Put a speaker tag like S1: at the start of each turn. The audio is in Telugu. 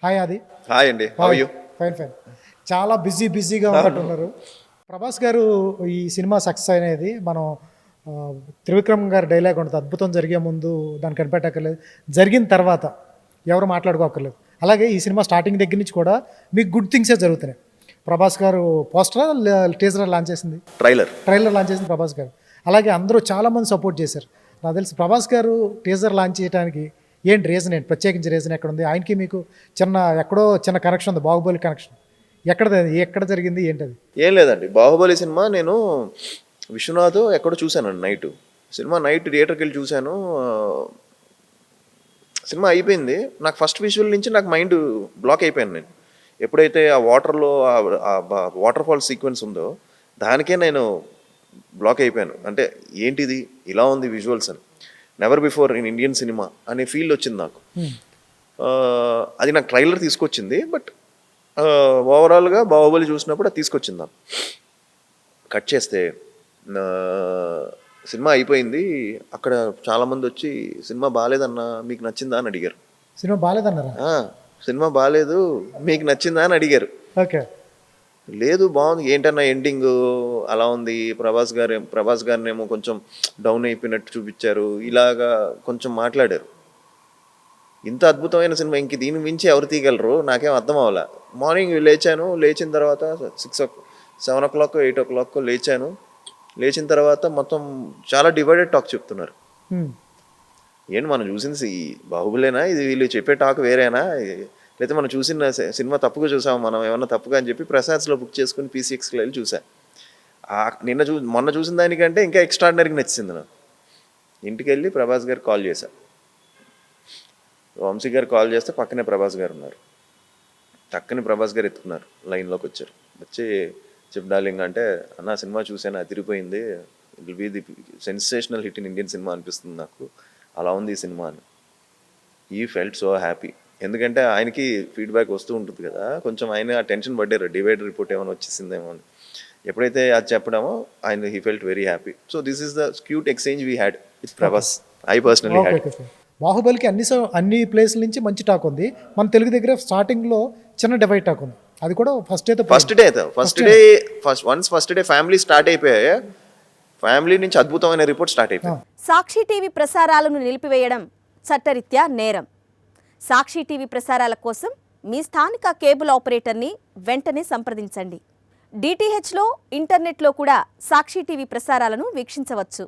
S1: హాయ్ అది.
S2: హాయ్ అండి, how are you?
S1: Fine fine. చాలా బిజీగా ఉన్నట్టున్నారు. ప్రభాస్ గారు ఈ సినిమా సక్సెస్ అనేది మనం త్రివిక్రమ్ గారి డైలాగ్ ఉంటుంది, అద్భుతం జరిగే ముందు దాన్ని కనిపెట్టక్కర్లేదు, జరిగిన తర్వాత ఎవరు మాట్లాడుకోక్కర్లేదు. అలాగే ఈ సినిమా స్టార్టింగ్ దగ్గర నుంచి కూడా మీకు గుడ్ థింగ్సే జరుగుతున్నాయి. ప్రభాస్ గారు పోస్టర్ టీజర్ లాంచ్ చేసింది, ట్రైలర్ లాంచ్ చేసింది ప్రభాస్ గారు. అలాగే అందరూ చాలామంది సపోర్ట్ చేశారు. నాకు తెలిసి ప్రభాస్ గారు టీజర్ లాంచ్ చేయడానికి ఏంటి రీజన్, ఏంటి ప్రత్యేకించి రీజన్ ఎక్కడ ఉంది? ఆయనకి మీకు ఎక్కడో చిన్న కనెక్షన్ ఉంది, బాహుబలి కనెక్షన్. ఎక్కడ జరిగింది ఏంటది?
S2: ఏం లేదండి, బాహుబలి సినిమా నేను విశ్వనాథ్ ఎక్కడో చూశానండి. సినిమా నైట్ థియేటర్కి వెళ్ళి చూశాను. సినిమా అయిపోయింది, నాకు ఫస్ట్ విజువల్ నుంచి నాకు మైండ్ బ్లాక్ అయిపోయాను. నేను ఎప్పుడైతే ఆ వాటర్లో వాటర్ ఫాల్ సీక్వెన్స్ ఉందో దానికే నేను బ్లాక్ అయిపోయాను. అంటే ఏంటిది ఇలా ఉంది విజువల్స్ అని, never before in Indian cinema అనే ఫీల్ వచ్చింది నాకు. అది నాకు ట్రైలర్ తీసుకొచ్చింది, బట్ ఓవరాల్గా బాహుబలి చూసినప్పుడు అది తీసుకొచ్చింది నాకు. కట్ చేస్తే సినిమా అయిపోయింది, అక్కడ చాలామంది వచ్చి సినిమా బాగాలేదన్నా మీకు నచ్చిందా అని అడిగారు.
S1: సినిమా బాగాలేదన్నారా?
S2: సినిమా బాగాలేదు మీకు నచ్చిందా అని అడిగారు.
S1: ఓకే,
S2: లేదు బాగుంది, ఏంటన్నా ఎండింగ్ అలా ఉంది, ప్రభాస్ గారిని ఏమో కొంచెం డౌన్ అయిపోయినట్టు చూపించారు, ఇలాగా కొంచెం మాట్లాడారు. ఇంత అద్భుతమైన సినిమా ఇంక దీని మించి ఎవరు తీయగలరు? నాకేం అర్థం అవ్వాలా. మార్నింగ్ లేచిన తర్వాత 7 o'clock 8 o'clock లేచిన తర్వాత మొత్తం చాలా డివైడెడ్ టాక్ చెప్తున్నారు. ఏంటి మనం చూసింది బాహుబలేనా, ఇది వీళ్ళు చెప్పే టాక్ వేరేనా, లేకపోతే మనం చూసిన సినిమా తప్పుగా చూసాము, మనం ఏమన్నా తప్పుగా అని చెప్పి ప్రసాద్స్లో బుక్ చేసుకుని PCXకి వెళ్ళి చూసా. మొన్న చూసిన దానికంటే ఇంకా ఎక్స్ట్రాడినరీగా నచ్చింది నాకు. ఇంటికి వెళ్ళి ప్రభాస్ గారు కాల్ చేశా. వంశీ గారు కాల్ చేస్తే పక్కనే ప్రభాస్ గారు ఉన్నారు. టక్కని ప్రభాస్ గారు ఎత్తుకున్నారు, లైన్లోకి వచ్చారు. వచ్చి చెప్పు డార్లింగ్ అంటే, అన్న సినిమా చూసాను, అదిరిపోయింది, it will be the sensational hit in Indian cinema అనిపిస్తుంది నాకు, అలా ఉంది ఈ సినిమా అని. ఈ ఫెల్ట్ సో హ్యాపీ. ఎందుకంటే ఆయనకి ఫీడ్బ్యాక్ వస్తూ ఉంటుంది కదా, కొంచెం ఆయన టెన్షన్ పడ్డారు, డివైడర్ రిపోర్ట్ ఏమైనా వచ్చేసిందేమో అని. ఎప్పుడైతే అది చెప్పడమో ఆయన he felt very happy. So this is the cute exchange we had with Prabhas. I personally had.
S1: బాహుబలికి అన్ని ప్లేస్ల నుంచి మంచి టాక్ ఉంది. మన తెలుగు దగ్గర స్టార్టింగ్లో చిన్న డివైడ్ టాక్ ఉంది, అది కూడా ఫస్ట్ డే
S2: ఫ్యామిలీ స్టార్ట్ అయిపోయాయి. ఫ్యామిలీ నుంచి అద్భుతమైన రిపోర్ట్ స్టార్ట్ అయిపోయింది.
S3: సాక్షి టీవీ ప్రసారాలను నిలిపివేయడం చట్టరీత్యా నేరం. సాక్షి టీవీ ప్రసారాల కోసం మీ స్థానిక కేబుల్ ఆపరేటర్ని వెంటనే సంప్రదించండి. DTHలో ఇంటర్నెట్లో కూడా సాక్షి టీవీ ప్రసారాలను వీక్షించవచ్చు.